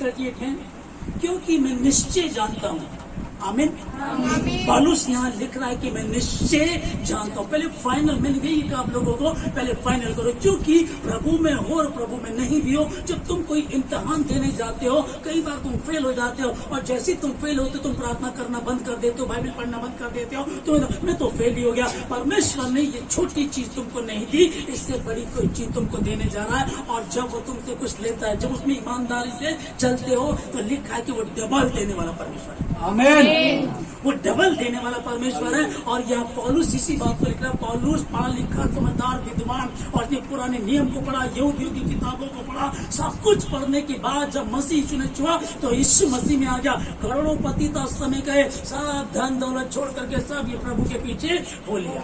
38 क्योंकि मैं निश्चय जानता हूँ। आमीन। पौलुस यहाँ लिख रहा है कि मैं निश्चय जानता हूँ। पहले फाइनल, मैंने यही कहा आप लोगों को, पहले फाइनल करो, क्योंकि प्रभु में हो और प्रभु में नहीं भी हो। जब तुम कोई इम्तिहान देने जाते हो, कई बार तुम फेल हो जाते हो, और जैसे तुम फेल होते तुम प्रार्थना करना बंद कर देते हो, बाइबल पढ़ना बंद कर देते हो, तो मैं तो फेल ही हो गया। परमेश्वर ने ये छोटी चीज तुमको नहीं दी, इससे बड़ी कोई चीज तुमको देने जा रहा है। और जब वो तुमसे कुछ लेता है, जब उसमें ईमानदारी से चलते हो, तो लिखा है कि वो डबल देने वाला परमेश्वर है। आमीन। वो डबल देने वाला परमेश्वर है। और यहाँ पौलुस इसी बात को लिख रहा है। पौलुस पढ़ा लिखा, समझदार, विद्वान, और पुराने नियम को पढ़ा, यहूदियों की किताबों को पढ़ा, सब कुछ पढ़ने के बाद जब मसीह यीशु ने छुआ तो यीशु मसीह में आ गया। करोड़ों पति तो उस समय गए, सब धन दौलत छोड़ करके सब ये प्रभु के पीछे हो लिया।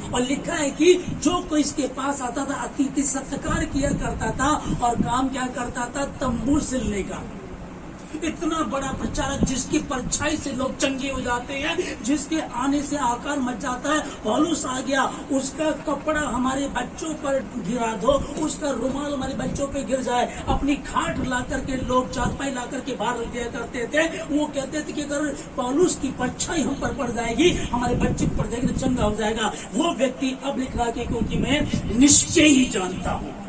और लिखा है कि जो कोई इसके पास आता था अतिथि सत्कार किया करता था, और काम क्या करता था, तंबू सिलने का। इतना बड़ा प्रचारक जिसकी परछाई से लोग चंगे हो जाते हैं, जिसके आने से आकार मच जाता है। पौलुस आ गया, उसका कपड़ा हमारे बच्चों पर गिरा दो, उसका रुमाल हमारे बच्चों पे गिर जाए, अपनी खाट ला करके लोग चारपाई ला करके बाहर रख दिया करते थे। वो कहते थे कि अगर पौलुस की परछाई हम पर पड़ जाएगी, हमारे बच्चे पर जाएगी तो चंगा हो जाएगा। वो व्यक्ति अब लिख रहा है क्योंकि मैं निश्चय ही जानता हूँ।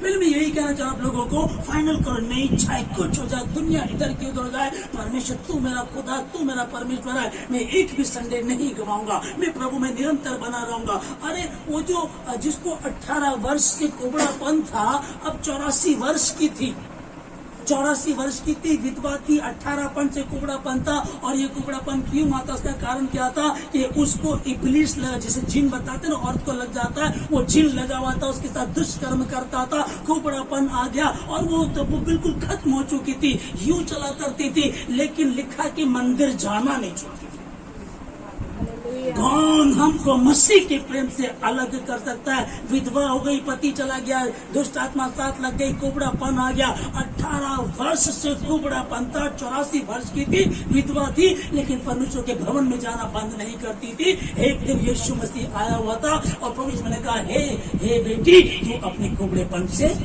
मैं यही कहना चाहूँ आप लोगों को, फाइनल करो, नई इच्छाएं कुछ हो जाए, दुनिया इधर की उधर हो जाए, परमेश्वर तू मेरा खुदा, तू मेरा परमेश्वर है। मैं एक भी संडे नहीं गवाऊंगा, मैं प्रभु में निरंतर बना रहूंगा। अरे वो जो जिसको 18 वर्ष से कुबड़ापन था, अब 84 वर्ष की थी, 84 वर्ष की थी, विधवा थी, 18पन से कुबड़ापन था। और ये कुबड़ापन क्यों आता, उसका कारण क्या था कि उसको इब्लीस लगा, जैसे जिन बताते ना, औरत को लग जाता है, वो जिन लगा हुआ था, उसके साथ दुष्कर्म करता था, कुबड़ापन आ गया, और वो बिल्कुल खत्म हो चुकी थी, यूं चला करती थी। लेकिन लिखा कि मंदिर जाना नहीं छोड़ती। कौन हमको मसीह के प्रेम से अलग कर सकता है? विधवा हो गई, पति चला गया, दुष्ट आत्मा साथ लग गई, कुबड़ापन आ गया, 18 वर्ष से कुबड़ापन था, 84 वर्ष की थी, विधवा थी, लेकिन परमेश्वर के भवन में जाना बंद नहीं करती थी। एक दिन यीशु मसीह आया हुआ था, और परमेश्वर ने कहा, हे बेटी, तू अपने कुबड़ेपन से,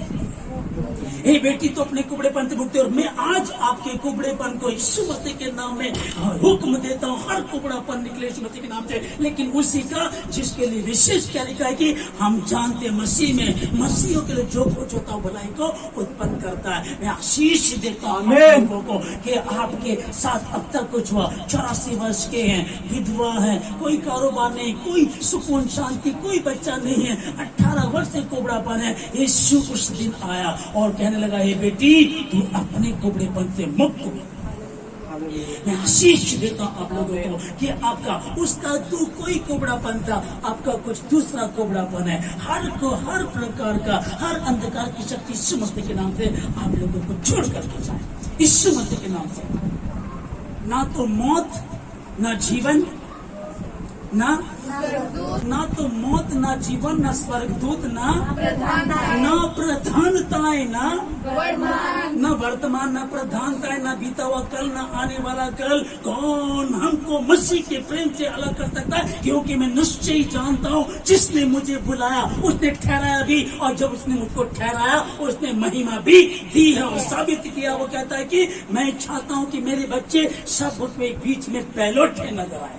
हे बेटी, तो अपने कुबड़ेपन से मुक्ति। और मैं आज आपके कुबड़ेपन को यीशु मसीह के नाम में हुक्म देता हूँ, हर कुबड़ापन निकले यीशु मसीह के नाम से। लेकिन उसी का जिसके लिए विशेष क्या लिखा है कि हम जानते हैं मसीह में, मसीहों के लिए जो कुछ होता है भलाई को उत्पन्न करता है। मैं आशीष देता हूँ लोगों को कि आपके साथ अब तक कुछ हुआ, 84 वर्ष के हैं, विधवा है, कोई कारोबार नहीं, कोई सुकून शांति, कोई बच्चा नहीं है, 18 वर्ष से कुबड़ापन है। यीशु उस दिन आया और कहने लगा, हे बेटी, तू अपने कुबड़ेपन से मुक्त हो। मैं आशीष देता हूँ आप लोगों को कि आपका उसका तू कोई कुबड़ापन था, आपका कुछ दूसरा कुबड़ापन है। हर प्रकार का, हर अंधकार की शक्ति यीशु मसीह के नाम से आप लोगों को छोड़ करके जाए, यीशु मसीह के नाम से। ना तो मौत, ना जीवन, ना तो मौत, ना जीवन, ना स्वर्गदूत, ना प्रधानताएं, ना वर्तमान, ना प्रधानताएं, ना बीता हुआ कल, ना आने वाला कल। कौन हमको मसीह के प्रेम से अलग कर सकता है? क्योंकि मैं निश्चय जानता हूँ, जिसने मुझे बुलाया उसने ठहराया भी, और जब उसने मुझको ठहराया उसने महिमा भी दी है और साबित किया। वो कहता है कि मैं चाहता हूँ कि मेरे बच्चे सब उसमें बीच में पहलोठे नजर आए।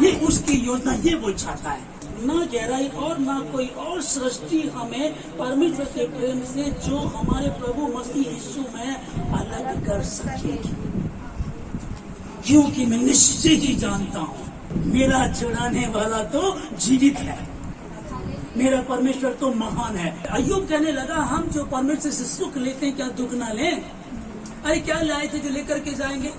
ये उसकी योजना, ये वो चाहता है। ना गहराई और ना कोई और सृष्टि हमें परमेश्वर के प्रेम से, जो हमारे प्रभु मसीह यीशु में, अलग कर सकेगी। क्योंकि मैं निश्चय ही जानता हूँ मेरा छुड़ाने वाला तो जीवित है, मेरा परमेश्वर तो महान है। अय्यूब कहने लगा, हम जो परमेश्वर से सुख लेते हैं क्या दुख ना लें? अरे क्या लाए थे जो लेकर के जाएंगे?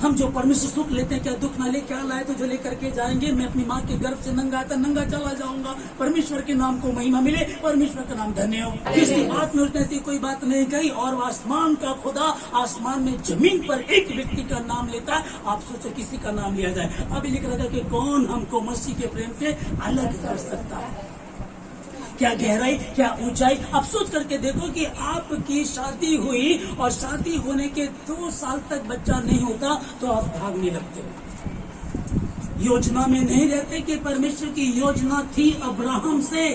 हम जो परमेश्वर सुख लेते हैं क्या दुख ना ले? क्या लाए तो जो लेकर के जाएंगे? मैं अपनी माँ के गर्भ से नंगा था, नंगा चला जाऊंगा। परमेश्वर के नाम को महिमा मिले, परमेश्वर का नाम धन्य हो। किसी बात में उसने ऐसी कोई बात नहीं कही। और आसमान का खुदा आसमान में जमीन पर एक व्यक्ति का नाम लेता है, आप सोचो किसी का नाम लिया जाए। अभी लिख रहा था कि कौन हमको मसीह के प्रेम से अलग कर सकता है? क्या गहराई, क्या ऊंचाई। अब सोच करके देखो कि आपकी शादी हुई और शादी होने के 2 साल तक बच्चा नहीं होता तो आप भागने लगते हो, योजना में नहीं रहते। कि परमेश्वर की योजना थी अब्राहम से,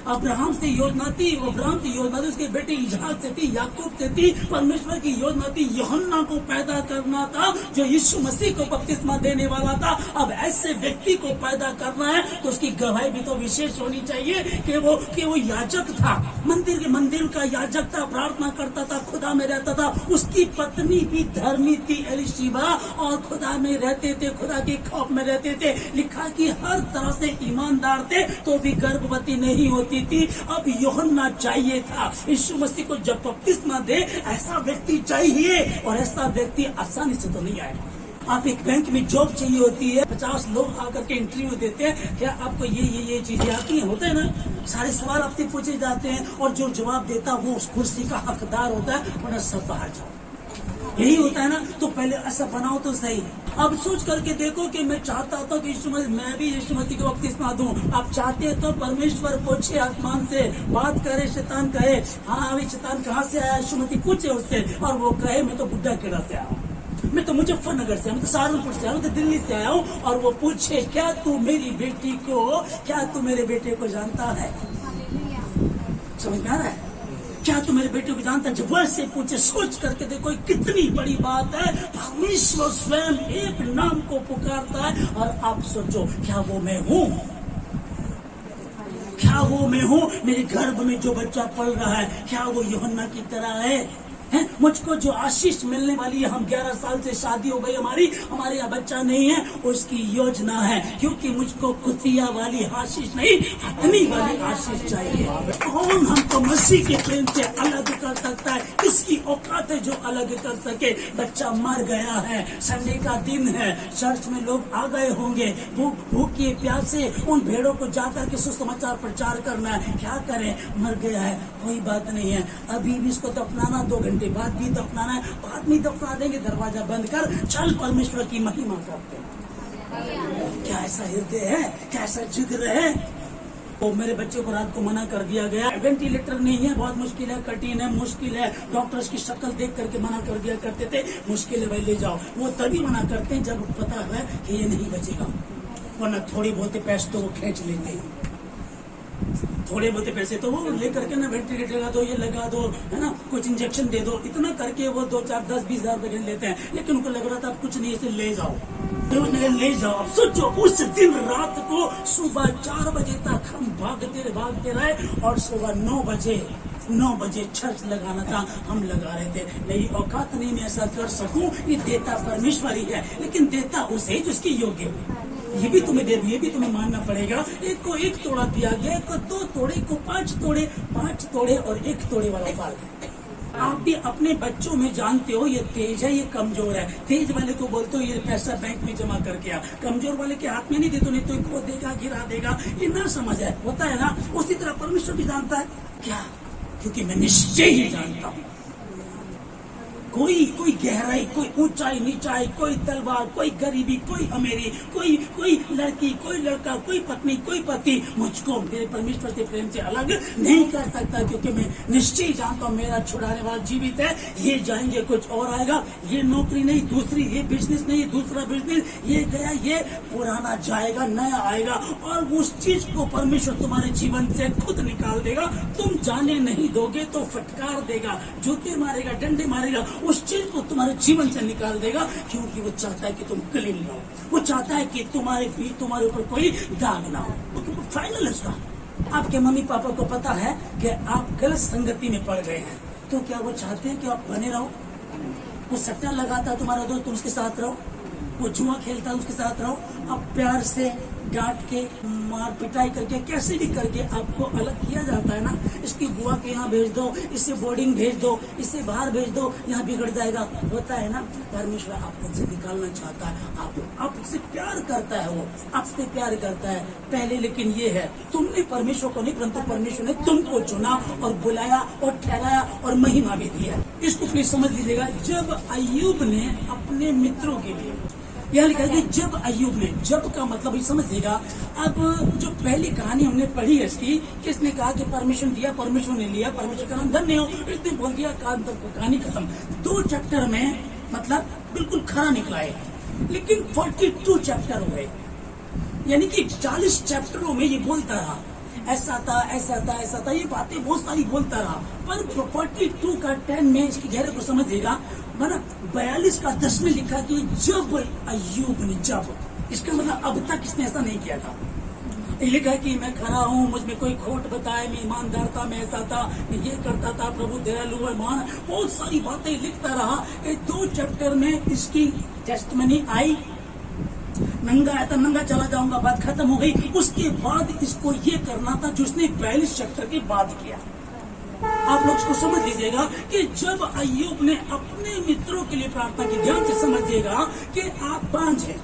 अब्राहम से योजना थी, अब्राहम की योजना थी, उसके बेटे इसहाक से थी, याकूब से थी। परमेश्वर की योजना थी यूहन्ना को पैदा करना था, जो यीशु मसीह को बपतिस्मा देने वाला था। अब ऐसे व्यक्ति को पैदा करना है तो उसकी गवाही भी तो विशेष होनी चाहिए कि वो याजक था, मंदिर का याजक था, प्रार्थना करता था, खुदा में रहता था। उसकी पत्नी भी धर्मी थी एलीशिबा, और खुदा में रहते थे, खुदा के खौफ में रहते थे। लिखा कि हर तरह से ईमानदार थे, तो भी गर्भवती नहीं होती थी। अब यूहन्ना चाहिए था। यीशु मसीह को जब बपतिस्मा दे, ऐसा व्यक्ति चाहिए, और ऐसा व्यक्ति आसानी से तो नहीं आएगा। आप एक बैंक में जॉब चाहिए होती है, 50 लोग आकर के इंटरव्यू देते हैं, क्या आपको ये चीजें आती हैं? होता है ना, सारे सवाल आपसे पूछे जाते हैं, और जो जवाब देता वो उस कुर्सी का हकदार होता है, वरना सब बाहर जाओ। यही होता है ना, तो पहले ऐसा बनाओ तो सही। अब सोच करके देखो कि मैं चाहता था कि मैं भी यीशु मसीह को बपतिस्मा दूं। आप चाहते तो परमेश्वर पूछे, आसमान से बात करे, शैतान कहे हाँ अभी शैतान कहाँ से आया, यीशु मसीह पूछे उससे, और वो कहे मैं तो बुड्ढा खेड़ा से आया हूँ, मैं तो मुजफ्फरनगर से, मैं तो सहारनपुर से आया हूँ, तो दिल्ली से आया हूँ। और वो पूछे क्या तू मेरे बेटे को जानता है? समझ में आ रहा है? क्या तू मेरे बेटे को जानता है? जब वैसे पूछे, सोच करके देखो कितनी बड़ी बात है। परमेश्वर स्वयं एक नाम को पुकारता है, और आप सोचो क्या वो मैं हूँ? क्या वो मैं हूँ? मेरे गर्भ में जो बच्चा पल रहा है, क्या वो यूहन्ना की तरह है? मुझको जो आशीष मिलने वाली है, हम 11 साल से शादी हो गई हमारे यहाँ बच्चा नहीं है, उसकी योजना है, क्योंकि मुझको कुतिया वाली आशीष नहीं, हथनी वाली आशीष चाहिए। कौन हमको मसीह के प्रेम से अलग कर सकता है? किसकी औकात है जो अलग कर सके? बच्चा मर गया है, संडे का दिन है, चर्च में लोग आ गए होंगे, भूखे प्यासे, उन भेड़ों को जाकर के सुसमाचार प्रचार करना है। क्या करें? मर गया है, कोई बात नहीं है, अभी भी इसको दफनाना, 2 घंटे बाद भी दफनाना है, बाद में दफना देंगे, दरवाजा बंद कर, चल परमेश्वर की महिमा करते हैं। क्या ऐसा हृदय है? क्या ऐसा जिग्र है? वो मेरे बच्चे को रात को मना कर दिया गया, वेंटिलेटर नहीं है, बहुत मुश्किल है, कठिन है, मुश्किल है, डॉक्टर्स की शक्ल देख करके मना कर दिया करते थे, मुश्किल है भाई ले जाओ। वो तभी मना करते हैं जब पता है कि ये नहीं बचेगा, वरना थोड़ी बहुत पैसे तो वो खींच लेते हैं, थोड़े बहुत पैसे तो वो लेकर के ना वेंटिलेटर लगा दो, ये लगा दो, है ना, कुछ इंजेक्शन दे दो, इतना करके वो 2, 4, 10, 20 हजार रुपए लेते हैं। लेकिन उनको लग रहा था कुछ नहीं, इसे ले जाओ, ले जाओ। अब सोचो उस दिन रात को सुबह 4 बजे तक हम भागते रहे, और सुबह 9 बजे चर्च लगाना था, हम लगा रहे थे। मेरी औकात नहीं मैं ऐसा कर सकूं, ये देता परमेश्वर ही है, लेकिन देता उसे जिसकी योग्य हो। ये भी तुम्हें मानना पड़ेगा। एक को 1 तोड़ा दिया गया, एक को 2 तोड़े, एक को 5 तोड़े और 1 तोड़े वाला फर्क है। आप भी अपने बच्चों में जानते हो ये तेज है, ये कमजोर है। तेज वाले को बोलते हो ये पैसा बैंक में जमा करके आ, कमजोर वाले के हाथ में नहीं देते, नहीं तो खो देगा, गिरा देगा, ये ना समझ है, होता है ना। उसी तरह परमेश्वर भी जानता है क्या, क्योंकि मैं निश्चय ही जानता हूँ। कोई गहराई, कोई ऊंचाई नीचाई, कोई तलवार, कोई गरीबी, कोई अमीरी, कोई लड़की, कोई लड़का, कोई पत्नी, कोई पति मुझको मेरे परमेश्वर के प्रेम से अलग नहीं कर सकता, क्योंकि मैं निश्चय जानता हूँ मेरा छुड़ाने वाला जीवित है। ये जाएंगे कुछ और आएगा, ये नौकरी नहीं दूसरी, ये बिजनेस नहीं दूसरा बिजनेस, ये गया, ये पुराना जाएगा, नया आएगा, और उस चीज को परमेश्वर तुम्हारे जीवन से खुद निकाल देगा। तुम जाने नहीं दोगे तो फटकार देगा, जूते मारेगा, डंडे मारेगा, उस चीज को तुम्हारे जीवन से निकाल देगा, क्योंकि वो चाहता है कि तुम क्लीन ना हो, वो चाहता है कि तुम्हारे ऊपर कोई दाग ना हो। फाइनल उसका आपके मम्मी पापा को पता है कि आप गलत संगति में पड़ गए हैं, तो क्या वो चाहते हैं कि आप बने रहो? वो सट्टा लगाता है तुम्हारा दोस्त, तुम उसके साथ रहो, वो जुआ खेलता है उसके साथ रहो। अब प्यार से डांट के, मार पिटाई करके, कैसे भी करके आपको अलग किया जाता है ना। इसकी बुआ के यहाँ भेज दो, इसे बोर्डिंग भेज दो, इसे बाहर भेज दो, यहाँ बिगड़ जाएगा, होता है ना। परमेश्वर आपको से निकालना चाहता है, आपसे प्यार करता है, वो आपसे प्यार करता है पहले। लेकिन ये है, तुमने परमेश्वर को नहीं, परंतु परमेश्वर ने तुमको चुना और बुलाया और ठहराया और महिमा भी दिया। इसको प्लीज समझ लीजिएगा। जब अय्यूब ने अपने मित्रों के लिए, यह लिखा है कि जब अय्यूब ने, जब का मतलब समझिएगा। अब जो पहली कहानी हमने पढ़ी है इसकी, किसने कहा कि परमिशन दिया, परमेश्वर ने लिया, परमेश्वर का नाम धन्य हो, इसने बोल दिया, कहानी खत्म। 2 चैप्टर में मतलब बिल्कुल खरा निकला है, लेकिन 42 चैप्टर हो गए, यानी कि 40 चैप्टरों में ये बोलता रहा। ऐसा था, ऐसा था, ऐसा था, ये बातें बहुत सारी बोलता रहा। पर 42 का 10 में इसकी गहरे को समझिएगा, मतलब 42 का 10 में लिखा कि जब अय्यूब ने, जब, इसका मतलब अब तक इसने ऐसा नहीं किया था। ये लिखा कि मैं खरा हूँ, मुझ में कोई खोट बताए, मैं ईमानदार था, मैं ऐसा था, मैं ये करता था, प्रभु दयालु है, महान, बहुत सारी बातें लिखता रहा। 2 चैप्टर में इसकी टेस्टमनी आई। नंगा आया था, नंगा चला जाऊंगा, बात खत्म हो गई। उसके बाद इसको ये करना था जो उसने 42 चैप्टर के बाद किया। आप लोग इसको समझ लीजिएगा कि जब अय्यूब ने अपने मित्रों के लिए प्रार्थना की, ध्यान से समझिएगा कि आप बांझ हैं,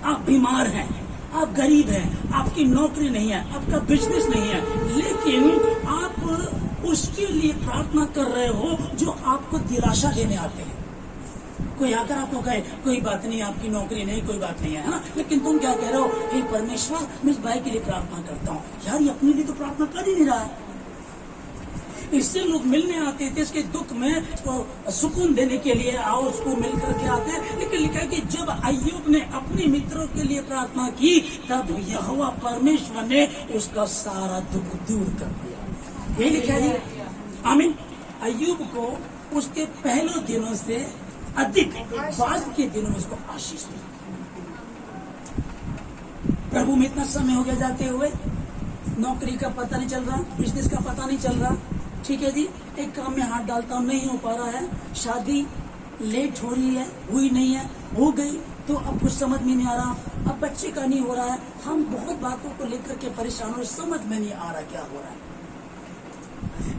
आप बीमार हैं, आप गरीब हैं, आपकी नौकरी नहीं है, आपका बिजनेस नहीं है, लेकिन आप उसके लिए प्रार्थना कर रहे हो जो आपको दिलासा देने आते हैं। कोई आकर आपको कहे कोई बात नहीं, आपकी नौकरी नहीं, कोई बात नहीं है ना, लेकिन तुम क्या कह रहे हो, हे परमेश्वर मैं इस भाई के लिए प्रार्थना करता हूँ। यार ये अपने लिए तो प्रार्थना कर ही नहीं रहा है। इससे लोग मिलने आते थे, इसके दुख में तो सुकून देने के लिए आओ, उसको मिल करके आते हैं। लेकिन लिखा है कि जब अय्यूब ने अपने मित्रों के लिए प्रार्थना की, तब यहोवा परमेश्वर ने उसका सारा दुख दूर कर दिया। यही लिखा है। आमीन। अय्यूब को उसके पहले दिनों से अधिक बाद के दिनों में उसको आशीष दी। प्रभु में इतना समय हो गया जाते हुए, नौकरी का पता नहीं चल रहा, बिजनेस का पता नहीं चल रहा, ठीक है जी, एक काम में हाथ डालता हूँ, नहीं हो पा रहा है, शादी लेट हो रही है, हुई नहीं है, हो गई तो अब कुछ समझ में नहीं आ रहा, अब बच्चे का नहीं हो रहा है, हम बहुत बातों को लेकर के परेशान हो, समझ में नहीं आ रहा क्या हो रहा है,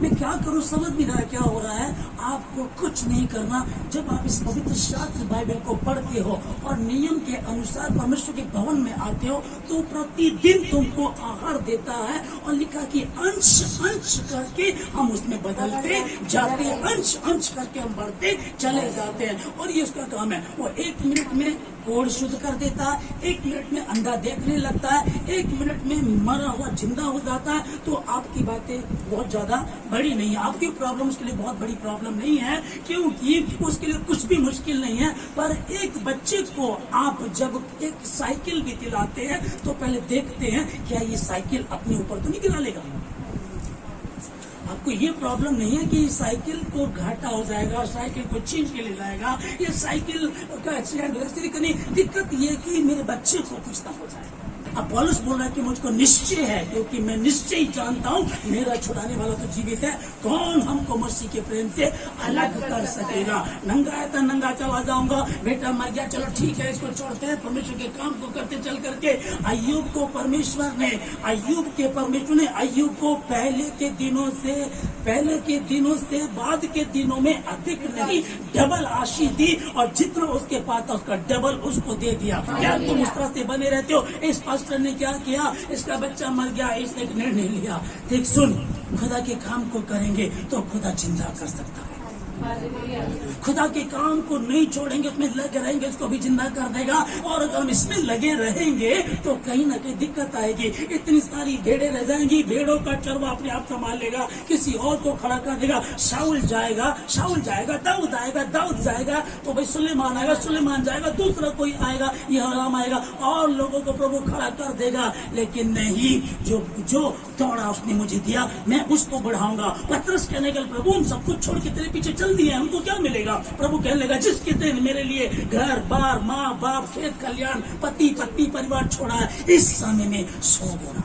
मैं क्या करूं, समझ नहीं रहा क्या हो रहा है। आपको कुछ नहीं करना। जब आप इस पवित्र शास्त्र बाइबल को पढ़ते हो और नियम के अनुसार परमेश्वर के भवन में आते हो, तो प्रतिदिन तुमको आहार देता है, और लिखा कि अंश अंश करके हम उसमें बदलते जाते हैं, अंश अंश करके हम बढ़ते चले जाते हैं। और ये उसका काम है, वो 1 मिनट में कोड शुद्ध कर देता है, 1 मिनट में अंधा देखने लगता है, 1 मिनट में मरा हुआ जिंदा हो जाता है। तो आपकी बातें बहुत ज्यादा बड़ी नहीं है, आपकी प्रॉब्लम उसके लिए बहुत बड़ी प्रॉब्लम नहीं है, क्योंकि उसके लिए कुछ भी मुश्किल नहीं है। पर एक बच्चे को आप जब एक साइकिल भी दिलाते हैं तो पहले देखते हैं क्या ये साइकिल अपने ऊपर तो नहीं गिरा लेगा। आपको ये प्रॉब्लम नहीं है कि साइकिल को घाटा हो जाएगा, साइकिल को छीन के ले जाएगा, ये साइकिल का एक्सीडेंट हो, दिक्कत ये कि मेरे बच्चे को कुछ ना हो जाए। अब पौलुस बोल रहा है कि मुझको निश्चय है, क्योंकि मैं निश्चय जानता हूँ मेरा छुड़ाने वाला तो जीवित है, कौन हमको मसीह के प्रेम से अलग कर सकेगा। नंगा आया था, नंगा चला जाऊंगा, बेटा मर गया, चलो ठीक है इसको छोड़ते हैं, परमेश्वर के काम को करते चल करके। अय्यूब को परमेश्वर ने, अय्यूब को पहले के दिनों से बाद के दिनों में अधिक नहीं, डबल आशीष दी, और जितना उसके पास था उसका डबल उसको दे दिया। क्या तुम उस तरह से बने रहते हो? इस पास्टर ने क्या किया, इसका बच्चा मर गया, इसने एक निर्णय लिया। देख सुन, खुदा के काम को करेंगे तो खुदा जिंदा कर सकता है। खुदा के काम को नहीं छोड़ेंगे, उसमें लगे रहेंगे, उसको भी जिंदा कर देगा। और अगर हम इसमें लगे रहेंगे तो कहीं ना कहीं दिक्कत आएगी, इतनी सारी भेड़ें रह जाएंगी, भेड़ों का चरवा अपने आप संभाल लेगा, किसी और को खड़ा कर देगा। शाऊल जाएगा, दाऊद आएगा, दाऊद जाएगा तो भाई सुलेमान आएगा, सुलेमान जाएगा, दूसरा कोई आएगा, यहोराम आएगा, और लोगों को प्रभु खड़ा कर देगा। लेकिन नहीं, जो दौड़ा उसने मुझे दिया, मैं उसको बढ़ाऊंगा। पतरस कहने का प्रभु हम सब कुछ छोड़ के तेरे पीछे चल दिए, हमको क्या मिलेगा? प्रभु कहने लगा, जिसके दिन मेरे लिए घर बार, माँ बाप, खेत खलियान, पति पत्नी, परिवार छोड़ा है, इस समय में 100 गुना।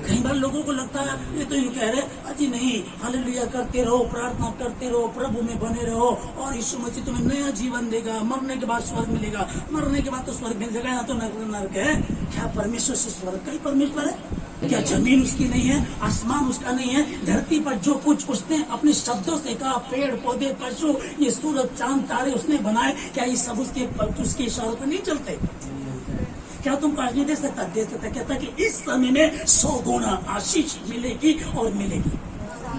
कई बार लोगों को लगता है ये तो यूं कह रहे, अजी नहीं, हालेलुया करते रहो, प्रार्थना करते रहो, प्रभु में बने रहो, और यीशु मसीह तुम्हें नया जीवन देगा, मरने के बाद स्वर्ग मिलेगा, मरने के बाद तो स्वर्ग मिल जाएगा, या तो नरक है। क्या परमेश्वर से स्वर्ग का ही परमेश्वर है? क्या जमीन उसकी नहीं है, आसमान उसका नहीं है? धरती पर जो कुछ उसने अपने शब्दों से कहा, पेड़ पौधे, पशु, ये सूरज चांद तारे उसने बनाए, क्या ये सब उसके इशारों पर नहीं चलते? क्या तुम काश नहीं दे सकता? कहता कि इस समय में 100 गुना आशीष मिलेगी और मिलेगी।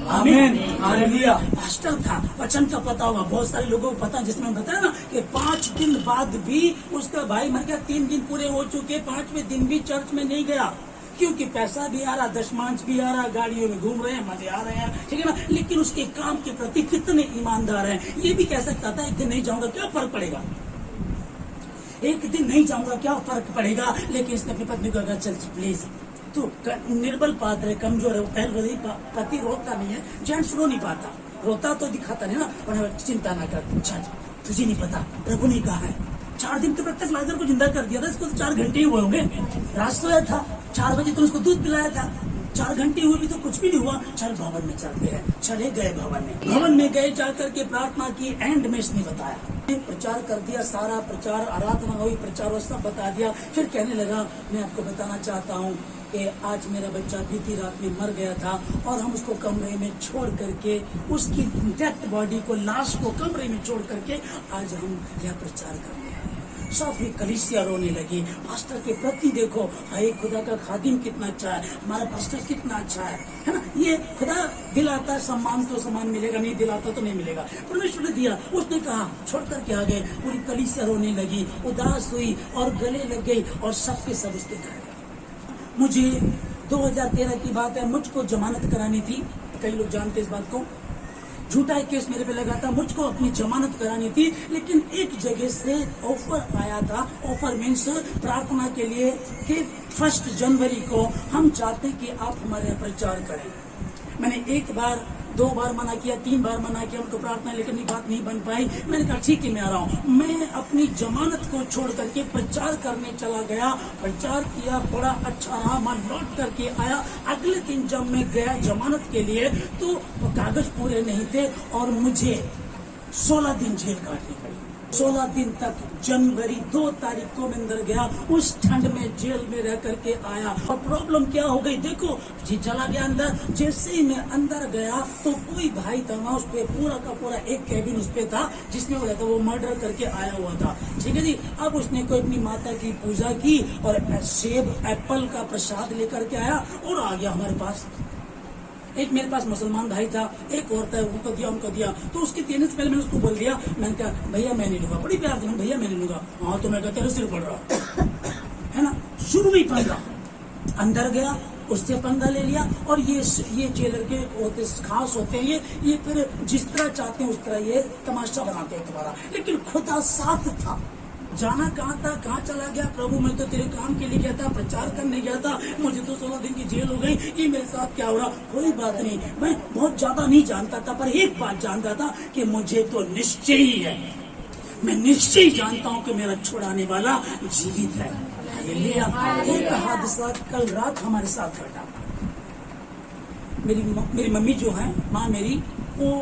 आमीन, हालेलुया। पास्टर था, वचन का पता होगा, बहुत सारे लोगों को पता, जिसमें बताया ना कि 5 दिन बाद भी उसका भाई मर गया, 3 दिन पूरे हो चुके, 5वें दिन भी चर्च में नहीं गया, क्योंकि पैसा भी आ रहा, दशमांश भी आ रहा, गाड़ियों में घूम रहे हैं, मजे आ रहे हैं, ठीक है ना। लेकिन उसके काम के प्रति कितने ईमानदार हैं। ये भी कह सकता था एक दिन नहीं जाऊंगा, क्या फर्क पड़ेगा, एक दिन नहीं जाऊंगा, क्या फर्क पड़ेगा। लेकिन इसने अपनी पत्नी को कहा, चल प्लीज तो निर्बल पात्र है, कमजोर है, वो पहल पति रोता नहीं है, जेंट्स रो नहीं पाता, रोता तो दिखाता नहीं ना, पर चिंता ना कर, अच्छा तुझे नहीं पता प्रभु ने कहा है 4 दिन के प्रत्यक्ष लाजर को जिंदा कर दिया था, इसको तो 4 घंटे ही हुए होंगे, रात सोया था, 4 बजे तो उसको दूध पिलाया था, 4 घंटे हुए भी तो कुछ भी नहीं हुआ, चल भवन में चलते हैं, चले गए भवन में गए, जाकर के प्रार्थना की, एंड में इसने बताया, प्रचार कर दिया, सारा प्रचार, आराधना हुई, प्रचार सब बता दिया, फिर कहने लगा मैं आपको बताना चाहता हूँ कि आज मेरा बच्चा बीती रात में मर गया था और हम उसको कमरे में छोड़ करके, उसकी डेथ बॉडी को, लाश को कमरे में छोड़ करके आज हम यह प्रचार कर रहे हैं। सब भी कलीसिया रोने लगी, पास्टर के प्रति देखो, हाय खुदा का खादिम कितना अच्छा है, हमारा पास्टर कितना अच्छा है ना, ये खुदा दिलाता है सम्मान तो सम्मान मिलेगा, नहीं दिलाता तो नहीं मिलेगा, परमेश्वर ने दिया, उसने कहा छोड़ करके आ गए, पूरी कलीसिया रोने लगी, उदास हुई और गले लग गई और सबके सब उसके घर गए। मुझे 2013 की बात है, मुझको जमानत करानी थी, कई लोग जानते इस बात को, झूठा एक केस मेरे पे लगा था, मुझको अपनी जमानत करानी थी, लेकिन एक जगह से ऑफर आया था, ऑफर मीन्स प्रार्थना के लिए कि 1 जनवरी को हम चाहते कि आप हमारे यहाँ प्रचार करें। मैंने 1 बार 2 बार मना किया, 3 बार मना किया, हमको प्रार्थना लेकिन बात नहीं बन पाई, मैंने कहा ठीक है मैं आ रहा हूँ। मैं अपनी जमानत को छोड़ करके प्रचार करने चला गया, प्रचार किया, बड़ा अच्छा रहा, मैं लौट करके आया, अगले दिन जब मैं गया जमानत के लिए तो कागज पूरे नहीं थे और मुझे 16 दिन जेल काटनी पड़ी। 16 दिन तक, जनवरी 2 तारीख को मैं अंदर गया, उस ठंड में जेल में रह करके आया। और प्रॉब्लम क्या हो गई देखो, जी चला गया अंदर, जैसे ही मैं अंदर गया तो कोई भाई था ना, उस पे पूरा का पूरा एक कैबिन उस पे था जिसमें वो रहता, वो मर्डर करके आया हुआ था, ठीक है जी। अब उसने कोई अपनी माता की पूजा की और सेब एप्पल का प्रसाद लेकर के आया और आ गया हमारे पास। एक मेरे पास मुसलमान भाई था, एक और था, उनको दिया, तो उसके देने से पहले मैंने उसको बोल दिया, मैंने कहा भैया मैं नहीं लूंगा, बड़ी प्यार से भैया मैं नहीं लूंगा, हाँ तो मैं कहता तेरे सिर पड़ रहा है ना, शुरू में ही पंगा, अंदर गया, उससे पंगा ले लिया। और ये जेलर के होते खास होते हैं, ये फिर जिस तरह चाहते हैं उस तरह ये तमाशा बनाते हैं तुम्हारा, लेकिन खुदा साथ था। जाना कहाँ था, कहाँ चला गया प्रभु, मैं तो तेरे काम के लिए गया था, प्रचार करने गया था, मुझे तो 16 दिन की जेल हो गई, ये मेरे साथ क्या हो रहा, कोई बात नहीं, मैं बहुत ज्यादा नहीं जानता था, पर एक बात जानता था कि मुझे तो निश्चय ही है, मैं निश्चय जानता हूँ कि मेरा छुड़ाने वाला जीवित है। एक हादसा कल रात हमारे साथ घटा। मेरी मम्मी जो है, माँ मेरी, वो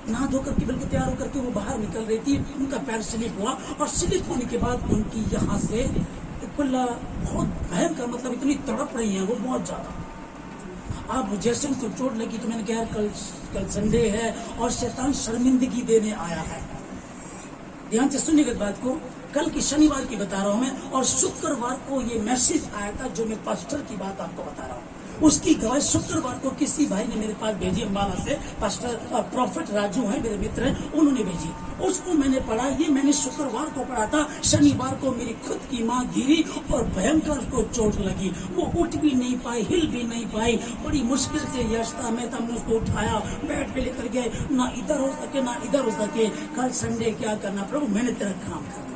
नहा धो करके बिल्कुल तैयार होकर के वो बाहर निकल रही थी, उनका पैर स्लिप हुआ और स्लिप होने के बाद उनकी यहाँ से बहुत भयंकर, मतलब इतनी तड़प रही है वो बहुत ज्यादा। अब जैसे उनको चोट लगी तो मैंने कहा कल संडे है और शैतान शर्मिंदगी देने आया है। ध्यान से सुनिएगा बात को, कल की शनिवार की बता रहा हूं मैं, और शुक्रवार को ये मैसेज आया था जो मैं पास्टर की बात आपको बता रहा हूँ, उसकी गवाही शुक्रवार को किसी भाई ने मेरे पास भेजी, अम्बाला से पास्टर प्रॉफिट राजू है मेरे मित्र हैं, उन्होंने भेजी, उसको मैंने पढ़ा। ये मैंने शुक्रवार को पढ़ा था, शनिवार को मेरी खुद की माँ गिरी और भयंकर को चोट लगी, वो उठ भी नहीं पाई, हिल भी नहीं पाई, बड़ी मुश्किल से यशता में हमने उसको उठाया, बेड पे लेकर गए, ना इधर हो सके ना इधर हो सके। कल संडे क्या करना प्रभु, मैंने तेरा काम करना।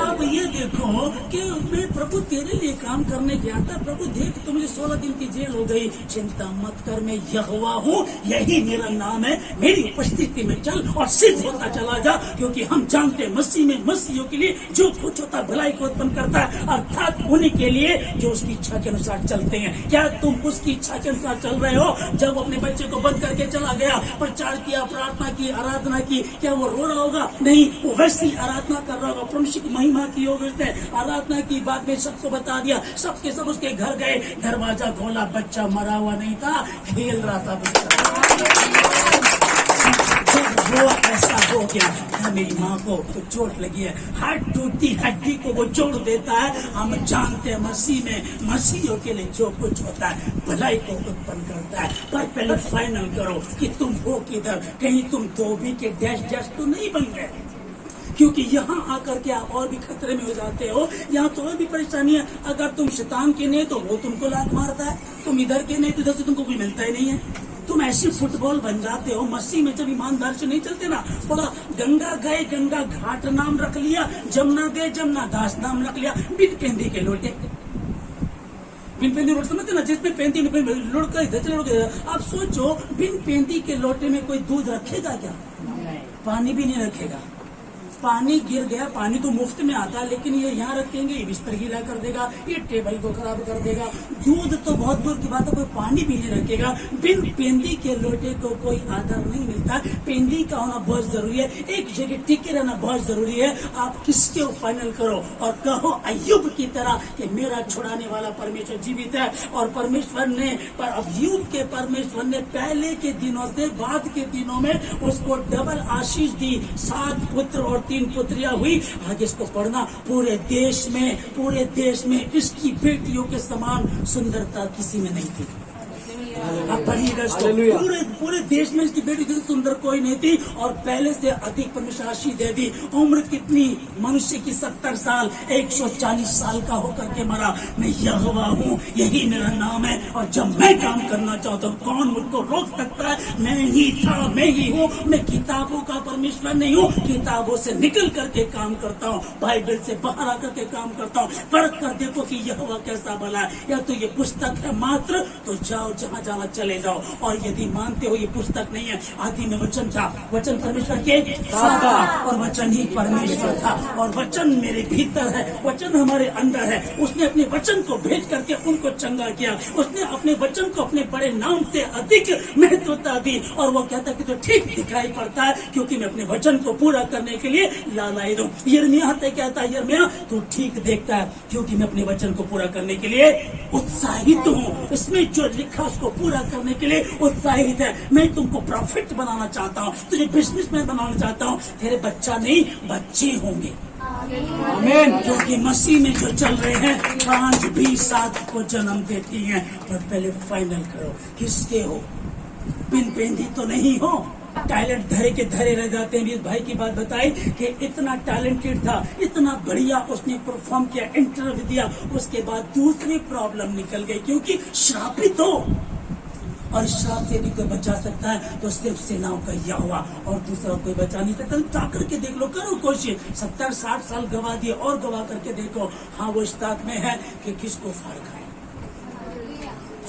अब ये देखो कि मैं प्रभु तेरे लिए काम करने गया था, प्रभु देख तो मुझे 16 दिन की जेल हो गई, चिंता मत कर, मैं यहोवा हूँ, यही मेरा नाम है, मेरी उपस्थिति में चल और सिद्ध होता चला जा, क्योंकि हम जानते हैं मसीह में, मसीहियों के लिए जो कुछ होता है भलाई को उत्पन्न करता है, अर्थात उन्हीं के लिए जो उसकी इच्छा के अनुसार चलते हैं। क्या तुम उसकी इच्छा के अनुसार चल रहे हो? जब अपने बच्चे को बंद करके चला गया, प्रचार किया, प्रार्थना की, आराधना की, क्या वो रो रहा होगा? नहीं, वो वैसी आराधना कर रहा होगा, परमेश्वर की महिमा की होगी, उसने आराधना की, बाद में सबको बता दिया, सबके सब उसके घर गए, दरवाजा खोला, बच्चा मरा हुआ नहीं था, खेल रहा था वो ऐसा हो गया। मेरी माँ को तो चोट लगी है, हाथ टूटी हड्डी को वो जोड़ देता है। हम जानते हैं मसीह में, मसीहियों के लिए जो कुछ होता है भलाई को उत्पन्न करता है। पर पहले फाइनल करो कि तुम हो किधर, कहीं तुम धोबी के डैश तो नहीं बन गए, क्योंकि यहाँ आकर के आप और भी खतरे में हो जाते हो, यहाँ तो और भी परेशानी है। अगर तुम शैतान के नहीं तो वो तुमको लात मारता है, तुम इधर के नहीं तो इधर से तुमको कोई मिलता ही नहीं है। तुम ऐसे फुटबॉल बन जाते हो मसीह में जब ईमानदार से नहीं चलते ना। थोड़ा गंगा गए, गंगा घाट नाम रख लिया, जमुना गए, जमुना दास नाम रख लिया, बिन केंद्री के लोटे, बिन पेंदी लोटे समझते ना, जिसमें पेंदी लोट कर आप सोचो, बिन पेंदी के लोटे में कोई दूध रखेगा क्या? पानी भी नहीं रखेगा। पानी गिर गया, पानी तो मुफ्त में आता है, लेकिन ये यहाँ रखेंगे, ये बिस्तर गीला कर देगा, ये टेबल को खराब कर देगा। दूध तो बहुत दूर की बात है, कोई पानी भी नहीं रखेगा। बिन पेंदी के लोटे को कोई आदर नहीं मिलता। पेंदी का होना बहुत जरूरी है, एक जगह टिके रहना बहुत जरूरी है। आप किसके फाइनल करो और कहो अय्यूब की तरह कि मेरा छुड़ाने वाला परमेश्वर जीवित है। और परमेश्वर ने पर अय्यूब के परमेश्वर ने पहले के दिनों से बाद के दिनों में उसको डबल आशीष दी। 7 पुत्र और 3 पुत्रियां हुई। आगे इसको पढ़ना, पूरे देश में इसकी बेटियों के समान सुंदरता किसी में नहीं थी। आप पढ़िएगा इसको, पूरे देश में इसकी बेटी से सुंदर कोई नहीं थी और पहले से अधिक परमेश्वर आशीष दे दी। उम्र कितनी मनुष्य की? 70 साल, 140 साल का होकर के मरा। मैं यहोवा हूँ, यही मेरा नाम है, और जब मैं काम करना चाहता हूँ कौन मुझको रोक सकता है? मैं ही था, मैं ही हूँ। मैं किताबों का परमेश्वर नहीं हूँ, किताबों से निकल करके काम करता हूँ, बाइबल से बाहर आकर के काम करता हूँ। पढ़ कर देखो कि यहोवा कैसा भला है। या तो ये पुस्तक है मात्र, तो जाओ जहाँ जाना चले जाओ। और यदि मानते हो ये पुस्तक नहीं है, आदि में वचन था, वचन परमेश्वर के साथ था और वचन ही परमेश्वर था, और वचन मेरे भीतर है, वचन हमारे अंदर है। उसने अपने वचन को भेज करके उनको चंगा किया। उसने अपने वचन को अपने बड़े नाम से अधिक महत्वता दी। और वो कहता है कि तो ठीक दिखाई पड़ता है, क्योंकि मैं अपने वचन को पूरा करने के लिए लालायित हूँ। यिर्मयाह कहता है, यिर्मयाह तू ठीक देखता है, क्योंकि मैं अपने वचन को पूरा करने के लिए उत्साहित हूँ। इसमें जो लिखा उसको पूरा करने के लिए उत्साहित है। मैं तुमको प्रॉफिट बनाना चाहता हूँ, तुझे बिजनेसमैन बनाना चाहता हूँ। तेरे बच्चा नहीं, बच्चे होंगे। आमीन। क्योंकि मसीह में जो चल रहे हैं 5 भी 7 को जन्म देती हैं। पर पहले फाइनल करो, किसके हो? बिन पेंदी तो नहीं हो। टैलेंट धरे के धरे रह जाते हैं। इस भाई की बात बताई कि इतना टैलेंटेड था, इतना बढ़िया उसने परफॉर्म किया, इंटरव्यू दिया, उसके बाद दूसरी प्रॉब्लम निकल गई, क्योंकि श्रापित हो। और श्राप से भी कोई बचा सकता है तो सिर्फ सेनाओं का यहोवा, और दूसरा कोई बचा नहीं सकता। जा करके देख लो, करो कोशिश। 70-60 साल गवा दिए और गवा करके देखो। हाँ, वो इस ताक में है कि किसको फाड़ खाए।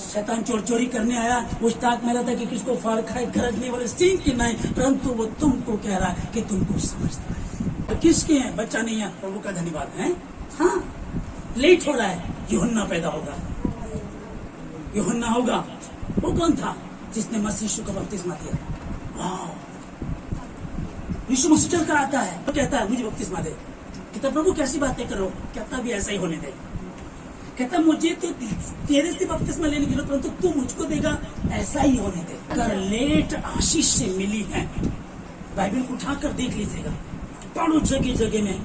शैतान चोरी करने आया, उस ताक में रहता कि किसको फाड़ खाए, गरजने वाले सिंह की नहीं, परंतु वो तुमको कह रहा है कि तुमको समझता है। तो किसके हैं? बच्चा नहीं है। प्रभु का धन्यवाद है। हाँ, लेट हो रहा है। यूहन्ना पैदा होगा, यूहन्ना होगा। वो कौन था? जिसने मसीह यीशु को बपतिस्मा दिया। वाह, यीशु मसीह चल कर आता है, वो कहता है मुझे बपतिस्मा दे। कहता प्रभु कैसी बातें करो, कहता भी ऐसा ही होने दे। कहता मुझे तो तेरे से बपतिस्मा लेने की जरूरत, परंतु तू मुझको देगा, ऐसा ही होने दे। कर लेट आशीष से मिली है। बाइबल को उठाकर देख लीजिएगा, पढ़ो जगह जगह में,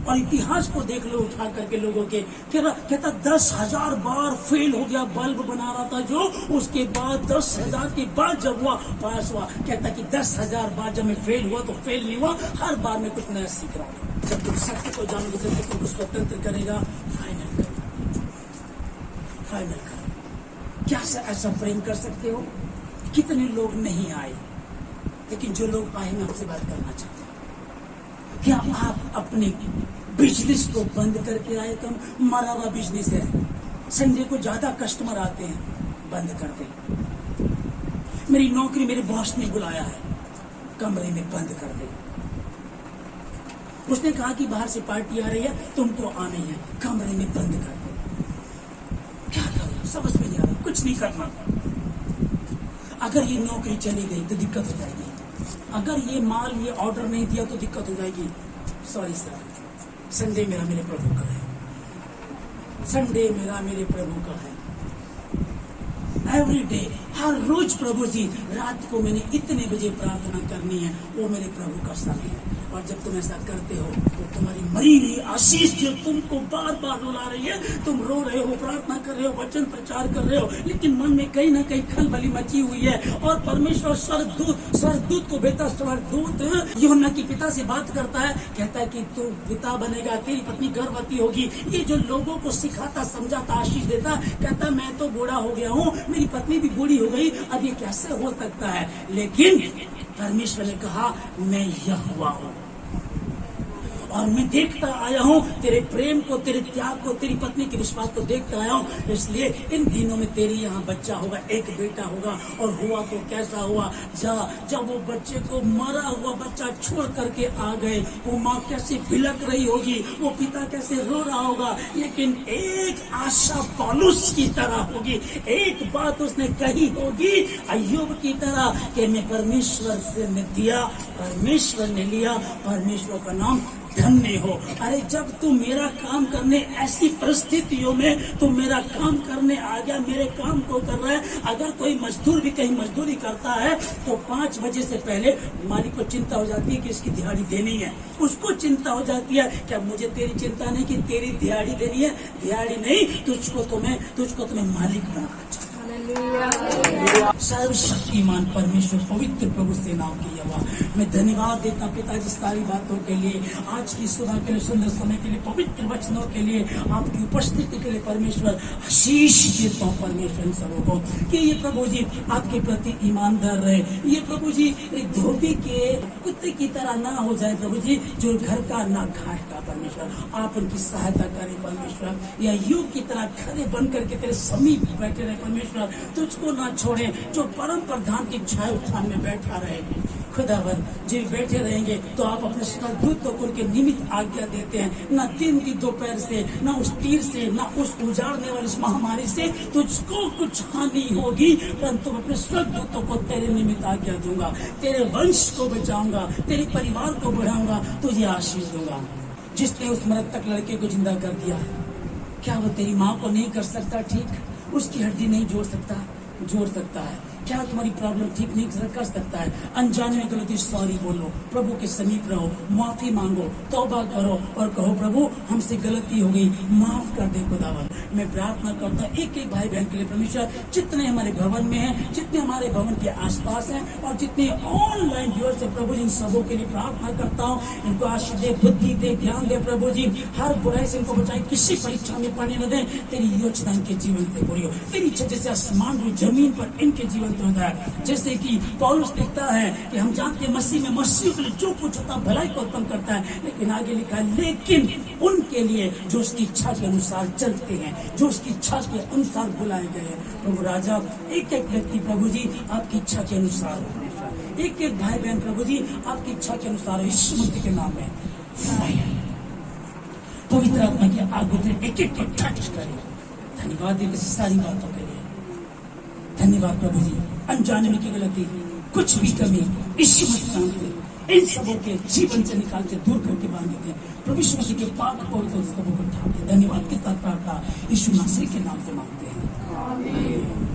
और इतिहास को देख लो उठा करके लोगों के। कहता 10,000 बार फेल हो गया, बल्ब बना रहा था जो, उसके बाद 10,000 के बाद जब हुआ पास हुआ। कहता कि 10,000 बार जब मैं फेल हुआ तो फेल नहीं हुआ, हर बार में कुछ नया सीख रहा हूँ। जब तुम सत्य को जानोगे, सत्य तुमको स्वतंत्र करेगा। फाइनल करो। क्या ऐसा प्रेम कर सकते हो? कितने लोग नहीं आए, लेकिन जो लोग आए मैं आपसे बात करना चाहता हूँ। क्या आप अपने बिजनेस को बंद करके आए? तुम मरा हुआ बिजनेस है, संडे को ज्यादा कस्टमर आते हैं, बंद कर दे। मेरी नौकरी मेरे बॉस ने बुलाया है, कमरे में बंद कर दे। उसने कहा कि बाहर से पार्टी आ रही है, तुमको आनी है, कमरे में बंद कर दे। क्या करो? समझ में नहीं आ रहा, कुछ नहीं करना। अगर ये नौकरी चली गई तो दिक्कत हो जाएगी। अगर ये माल, ये ऑर्डर नहीं दिया तो दिक्कत हो जाएगी। सॉरी सर, संडे मेरा मेरे प्रभु का है, संडे मेरा मेरे प्रभु का है। एवरी डे, हर रोज प्रभु जी, रात को मैंने इतने बजे प्रार्थना करनी है, वो मेरे प्रभु का समय है। और जब तुम ऐसा करते हो तो तुम्हारी मरी हुई आशीष जो तुमको बार बार रुला रही है, तुम रो रहे हो, प्रार्थना कर रहे हो, वचन प्रचार कर रहे हो, लेकिन मन में कहीं ना कहीं खलबली मची हुई है। और परमेश्वर स्वर्गदूत को भेजता, स्वर्गदूत यूहन्ना की पिता से बात करता है, कहता है कि तू पिता बनेगा, तेरी पत्नी गर्भवती होगी। ये जो लोगों को सिखाता, समझाता, आशीष देता, कहता मैं तो बूढ़ा हो गया हूँ, मेरी पत्नी भी बूढ़ी हो गई, अब ये कैसे हो सकता है? लेकिन परमेश्वर ने कहा मैं यहोवा हूँ। और मैं देखता आया हूँ तेरे प्रेम को, तेरे त्याग को, तेरी पत्नी के विश्वास को देखता आया हूँ। इसलिए इन दिनों में तेरे यहाँ बच्चा होगा, एक बेटा होगा। और हुआ तो कैसा हुआ, जब वो बच्चे को मरा हुआ बच्चा छोड़ करके आ गए, वो माँ कैसे बिलक रही होगी, वो पिता कैसे रो रहा होगा। लेकिन एक आशा पौलुस की तरह होगी, एक बात उसने कही होगी अय्यूब की तरह कि मैं परमेश्वर से ने दिया, परमेश्वर ने लिया, परमेश्वर का नाम धन्य हो। अरे जब तू मेरा काम करने, ऐसी परिस्थितियों में तू मेरा काम करने आ गया, मेरे काम को कर रहा है। अगर कोई मजदूर भी कहीं मजदूरी करता है तो 5 बजे से पहले मालिक को चिंता हो जाती है कि इसकी दिहाड़ी देनी है। उसको चिंता हो जाती है, क्या मुझे तेरी चिंता नहीं कि तेरी दिहाड़ी देनी है? दिहाड़ी नहीं, तुझको तो मैं मालिक बनाना चाहता। सर्वशक्तिमान परमेश्वर पवित्र प्रभु से नाम की आवाज मैं धन्यवाद देता पिताजी सारी बातों के लिए, आज की सुबह के लिए, सुंदर समय के लिए, पवित्र वचनों के लिए, आपकी उपस्थिति के लिए परमेश्वर आशीष देता हूँ परमेश्वर इन सबों को कि ये प्रभु जी आपके प्रति ईमानदार रहे। ये प्रभु जी एक धोबी के कुत्ते की तरह ना हो जाए प्रभु जी, जो घर का ना घाट का। परमेश्वर आप उनकी सहायता करें परमेश्वर, या युग की तरह खड़े बन करके तेरे समीप बैठे रहे परमेश्वर, तुझको ना छोड़े, जो परम प्रधान की छाया उत्थान में बैठा रहे। खुदावन जो बैठे रहेंगे तो आप अपने स्वर्गदूतों को उनके निमित्त आज्ञा देते हैं, न दिन की दोपहर से, न उस तीर से, न उस उजाड़ने वाली इस महामारी से तुझको कुछ हानि होगी, परंतु अपने स्वर्गदूतों को तेरे निमित्त आज्ञा दूंगा, तेरे वंश को बचाऊंगा, तेरे परिवार को बढ़ाऊंगा, तुझे आशीष दूंगा। जिसने उस मृतक लड़के को जिंदा कर दिया, क्या वो तेरी माँ को नहीं कर सकता ठीक? उसकी हड्डी नहीं जोड़ सकता है। क्या तुम्हारी प्रॉब्लम ठीक नहीं कर सकता है? अनजाने में गलती सॉरी बोलो, प्रभु के समीप रहो, माफी मांगो, तौबा करो और कहो प्रभु हमसे गलती हो गई, माफ कर दे खुदावन। मैं प्रार्थना करता हूँ एक एक भाई बहन के लिए परमेश्वर, जितने हमारे भवन में हैं, जितने हमारे भवन के आसपास हैं और जितने ऑनलाइन व्यूअर्स हैं प्रभु जी, इन सबों के लिए प्रार्थना करता हूँ, इनको आशीष दे, बुद्धि दे, ज्ञान दे प्रभु जी, हर बुराई से इनको बचाए, किसी परीक्षा में पढ़ने न दे। तेरी योजना इनके जीवन से पूरी हो, तेरी इच्छा जैसे आसमान को जमीन पर इनके जीवन होता है। जैसे कि पौलुस लिखता है कि हम जानते हैं मसीह में मसीह के लिए जो कुछ होता है भलाई को उत्पन्न करता है, लेकिन आगे लिखा है लेकिन उनके लिए जो उसकी इच्छा के अनुसार चलते हैं, जो उसकी इच्छा के अनुसार बुलाए गए हैं। प्रभु राजा एक एक व्यक्ति प्रभु जी आपकी इच्छा के अनुसार, एक एक भाई बहन प्रभु जी आपकी इच्छा के अनुसार यीशु मसीह के नाम में पवित्र आत्मा की आगुते एक एक को टच करें। धन्यवाद देते सारी बातों के लिए, धन्यवाद प्रभु जी। अनजाने में की गलती, कुछ भी कमी यीशु मसीह इन सबों के जीवन से निकाल के दूर करके बांध देते हैं। प्रभु यीशु मसीह के पाक पवित्र सबों को ढांपते। धन्यवाद के साथ प्रार्थना यीशु मसीह के नाम से मांगते हैं, आमीन।